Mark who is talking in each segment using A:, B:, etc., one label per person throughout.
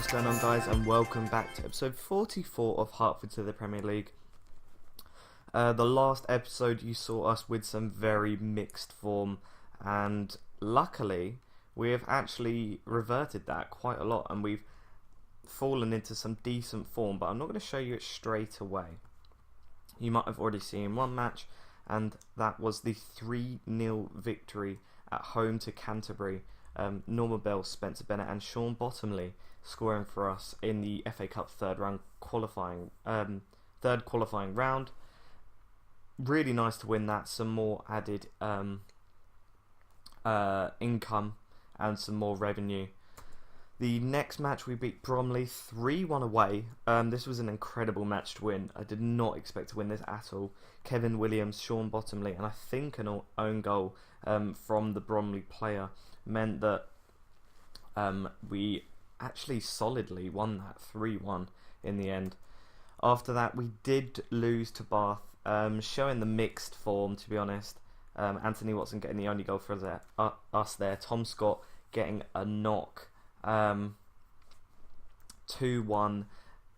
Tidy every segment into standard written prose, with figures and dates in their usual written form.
A: What's going on, guys, and welcome back to episode 44 of Hertford to the Premier League. The last episode you saw us with some very mixed form, and luckily we have actually reverted that quite a lot and we've fallen into some decent form, but I'm not going to show you it straight away. You might have already seen one match, and that was the 3-0 victory at home to Canterbury. Norman Bell, Spencer Bennett and Sean Bottomley scoring for us in the FA Cup third qualifying round. Really nice to win that. Some more added income and some more revenue. The next match we beat Bromley 3-1 away. This was an incredible match to win. I did not expect to win this at all. Kevin Williams, Sean Bottomley and I think an own goal from the Bromley player meant that we actually solidly won that 3-1 in the end. After that we did lose to Bath, showing the mixed form, to be honest. Anthony Watson getting the only goal for us there. Tom Scott getting a knock. 2-1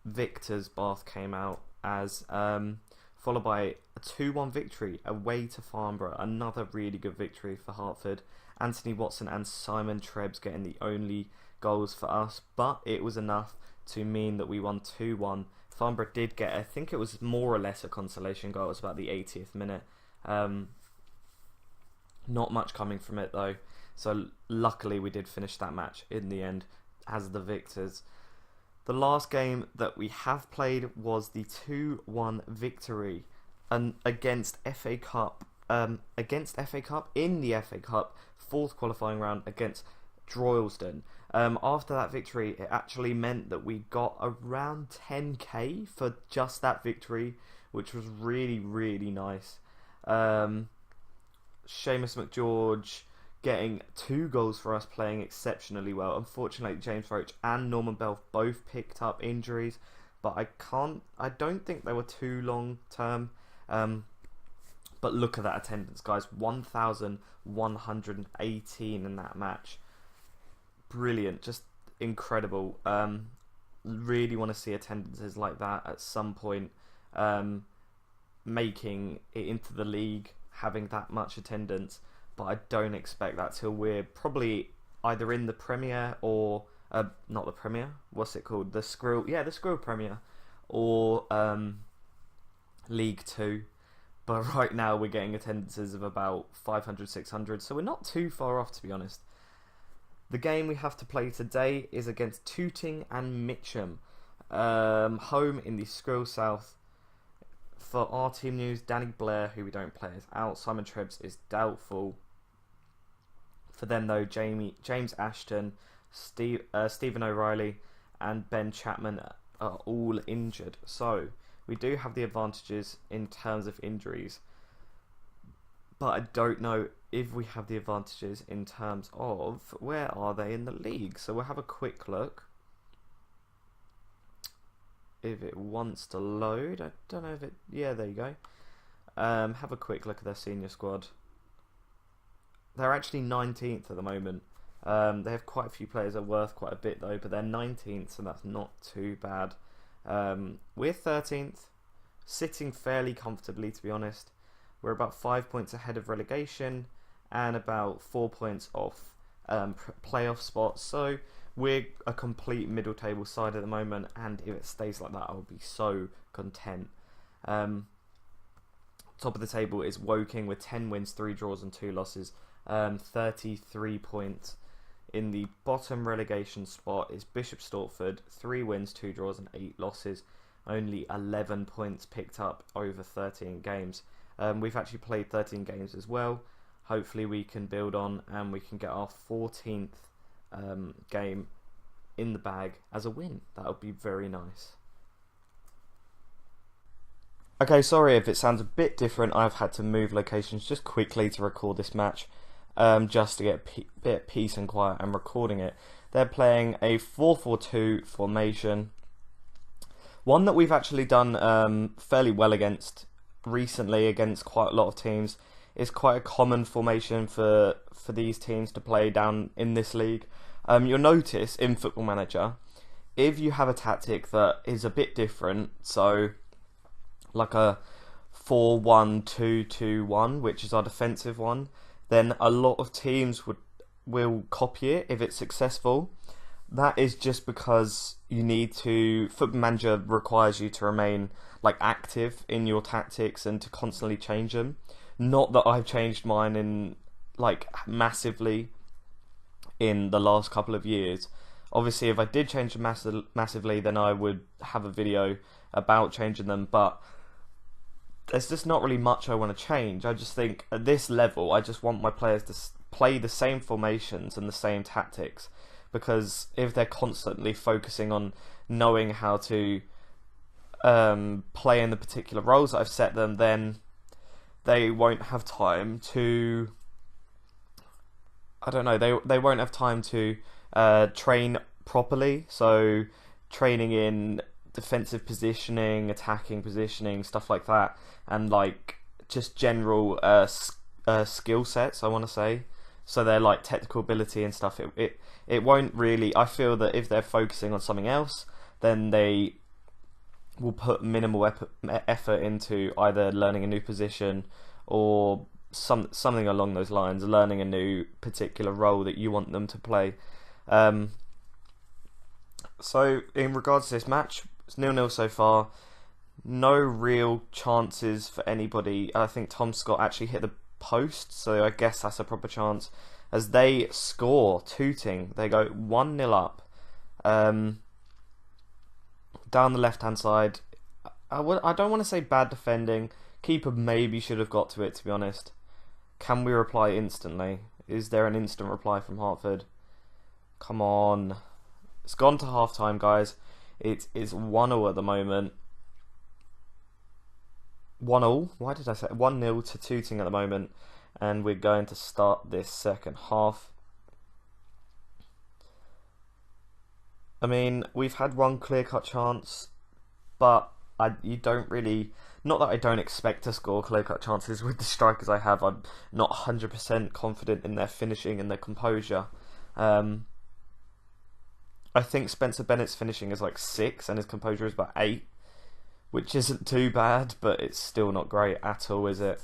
A: victors Bath came out as, followed by a 2-1 victory away to Farnborough. Another really good victory for Hertford. Anthony Watson and Simon Trebs getting the only goals for us, but it was enough to mean that we won 2-1. Farnborough did get, I think it was more or less a consolation goal. It was about the 80th minute. Not much coming from it though, so luckily we did finish that match in the end as the victors. The last game that we have played was the 2-1 victory against FA Cup in the FA Cup fourth qualifying round against Droylsden. After that victory, it actually meant that we got around 10k for just that victory, which was really, really nice. Seamus McGeorge getting 2 goals for us, playing exceptionally well. Unfortunately, James Roach and Norman Bell both picked up injuries, but I don't think they were too long term. But look at that attendance, guys. 1,118 in that match. Brilliant, just incredible. Really want to see attendances like that at some point. Making it into the league, having that much attendance, but I don't expect that till we're probably either in the Premier or not the Premier. What's it called? The Skrill Premier or League 2. But right now we're getting attendances of about 500, 600, so we're not too far off, to be honest. The game we have to play today is against Tooting and Mitcham, home in the Skrill South. For our team news, Danny Blair, who we don't play, is out. Simon Trebs is doubtful. For them though, James Ashton, Stephen O'Reilly and Ben Chapman are all injured. So we do have the advantages in terms of injuries, but I don't know if we have the advantages in terms of where are they in the league. So we'll have a quick look. If it wants to load, I don't know if it... Yeah, there you go. Have a quick look at their senior squad. They're actually 19th at the moment. They have quite a few players that are worth quite a bit though, but they're 19th, so that's not too bad. We're 13th, sitting fairly comfortably, to be honest. We're about 5 points ahead of relegation and about 4 points off playoff spots. So we're a complete middle table side at the moment, and if it stays like that, I'll be so content. Top of the table is Woking with 10 wins, 3 draws and 2 losses, 33 points. In the bottom relegation spot is Bishop Stortford, 3 wins, 2 draws and 8 losses, only 11 points picked up over 13 games. We've actually played 13 games as well. Hopefully we can build on and we can get our 14th game in the bag as a win. That would be very nice. Okay, sorry if it sounds a bit different. I've had to move locations just quickly to record this match, just to get a bit of peace and quiet and recording it. They're playing a 4-4-2 formation, one that we've actually done fairly well against recently against quite a lot of teams. It's quite a common formation for these teams to play down in this league. You'll notice in Football Manager, if you have a tactic that is a bit different, so like a 4-1-2-2-1, which is our defensive one, then a lot of teams will copy it if it's successful. That is just because you need to. Football Manager requires you to remain like active in your tactics and to constantly change them. Not that I've changed mine in like massively in the last couple of years. Obviously, if I did change them massively, then I would have a video about changing them. But there's just not really much I want to change. I just think at this level, I just want my players to play the same formations and the same tactics. Because if they're constantly focusing on knowing how to play in the particular roles that I've set them, then they won't have time to. I don't know. They won't have time to train properly. So training in defensive positioning, attacking positioning, stuff like that, and like just general skill sets, I want to say. So they're like technical ability and stuff. It won't really. I feel that if they're focusing on something else, then they will put minimal effort into either learning a new position or something along those lines, learning a new particular role that you want them to play. So in regards to this match, it's 0-0 so far. No real chances for anybody. I think Tom Scott actually hit the post, so I guess that's a proper chance. As they score, Tooting, they go 1-0 up. Down the left-hand side, I don't want to say bad defending. Keeper maybe should have got to it, to be honest. Can we reply instantly? Is there an instant reply from Hertford? Come on. It's gone to half-time, guys. It is 1-0 at the moment. 1-0? Why did I say 1-0 to Tooting at the moment? And we're going to start this second half. I mean, we've had one clear-cut chance, but you don't really. Not that I don't expect to score clear-cut chances with the strikers I have. I'm not 100% confident in their finishing and their composure. I think Spencer Bennett's finishing is like 6 and his composure is about 8, which isn't too bad, but it's still not great at all, is it?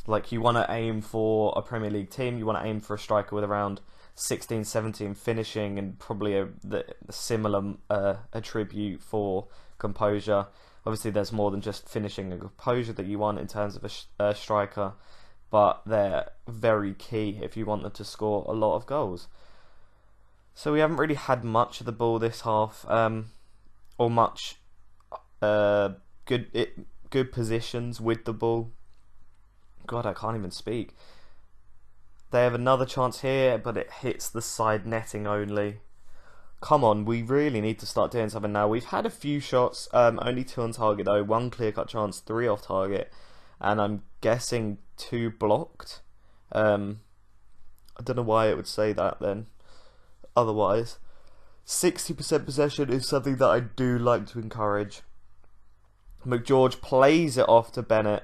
A: Like, you want to aim for a Premier League team, you want to aim for a striker with around 16, 17 finishing and probably the similar attribute for composure. Obviously, there's more than just finishing and composure that you want in terms of a striker, but they're very key if you want them to score a lot of goals. So we haven't really had much of the ball this half, or much good positions with the ball. God, I can't even speak. They have another chance here, but it hits the side netting only. Come on, we really need to start doing something now. We've had a few shots, only 2 on target though. 1 clear-cut chance, 3 off target, and I'm guessing 2 blocked. I don't know why it would say that then. Otherwise, 60% possession is something that I do like to encourage. McGeorge plays it off to Bennett,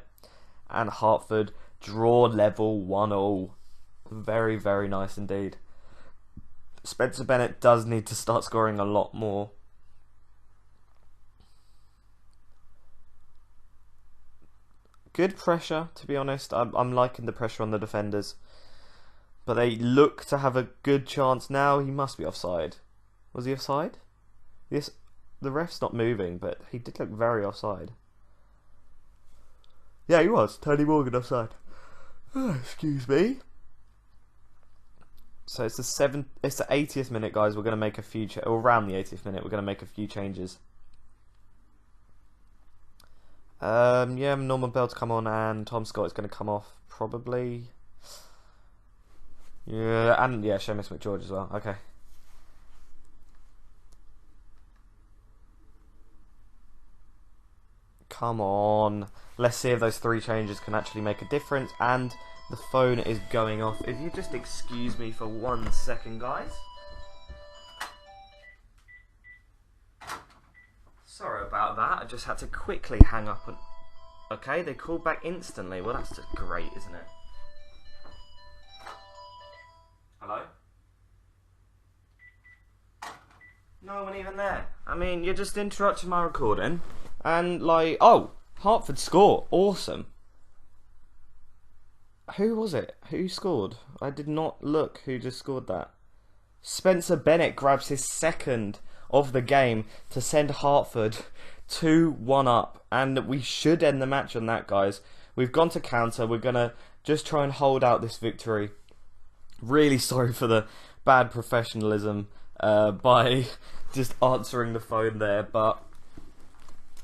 A: and Hertford draw level 1-1. Very, very nice indeed. Spencer Bennett does need to start scoring a lot more. Good pressure, to be honest. I'm liking the pressure on the defenders. But they look to have a good chance now. He must be offside. Was he offside? Yes, the ref's not moving, but he did look very offside. Yeah, he was. Tony Morgan offside. Oh, excuse me. So it's the 80th minute, guys. We're going to make a few or around the 80th minute. We're going to make a few changes. Yeah, Norman Bell to come on, and Tom Scott is going to come off probably. Yeah, and yeah, Seamus McGeorge as well. Okay. Come on. Let's see if those 3 changes can actually make a difference. And the phone is going off. If you just excuse me for 1 second, guys. Sorry about that. I just had to quickly hang up. Okay, they called back instantly. Well, that's just great, isn't it? Hello? No one even there. I mean, you're just interrupting my recording. And, like, oh, Hertford score. Awesome. Who was it? Who scored? I did not look who just scored that. Spencer Bennett grabs his second of the game to send Hertford 2-1 up. And we should end the match on that, guys. We've gone to counter. We're going to just try and hold out this victory. Really sorry for the bad professionalism by just answering the phone there. But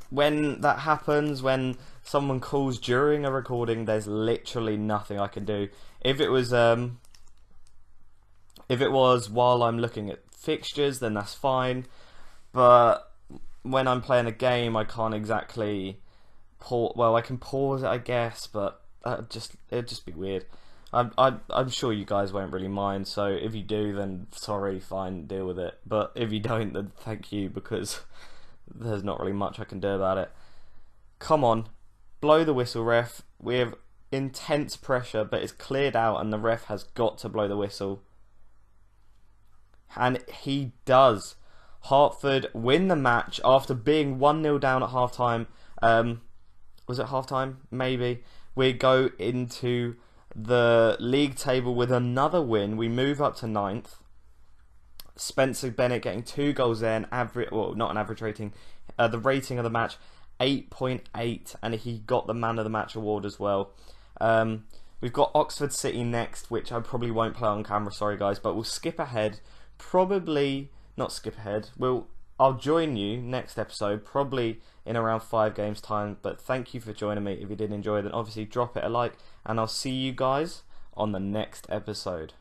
A: when that happens, when someone calls during a recording, there's literally nothing I can do. If it was while I'm looking at fixtures, then that's fine. But when I'm playing a game, I can't exactly pause. Well, I can pause it, I guess, but it'd just be weird. I'm sure you guys won't really mind. So if you do, then sorry, fine, deal with it. But if you don't, then thank you, because there's not really much I can do about it. Come on, blow the whistle, ref. We have intense pressure, but it's cleared out, and the ref has got to blow the whistle. And he does. Hertford win the match after being 1-0 down at half-time. Was it half-time? Maybe. We go into the league table with another win. We move up to 9th. Spencer Bennett getting 2 goals there, not an average rating. The rating of the match, 8.8, and he got the Man of the Match award as well. We've got Oxford City next, which I probably won't play on camera, sorry guys, but we'll skip ahead. Probably not skip ahead. I'll join you next episode, probably in around 5 games time. But thank you for joining me. If you did enjoy, then obviously drop it a like, and I'll see you guys on the next episode.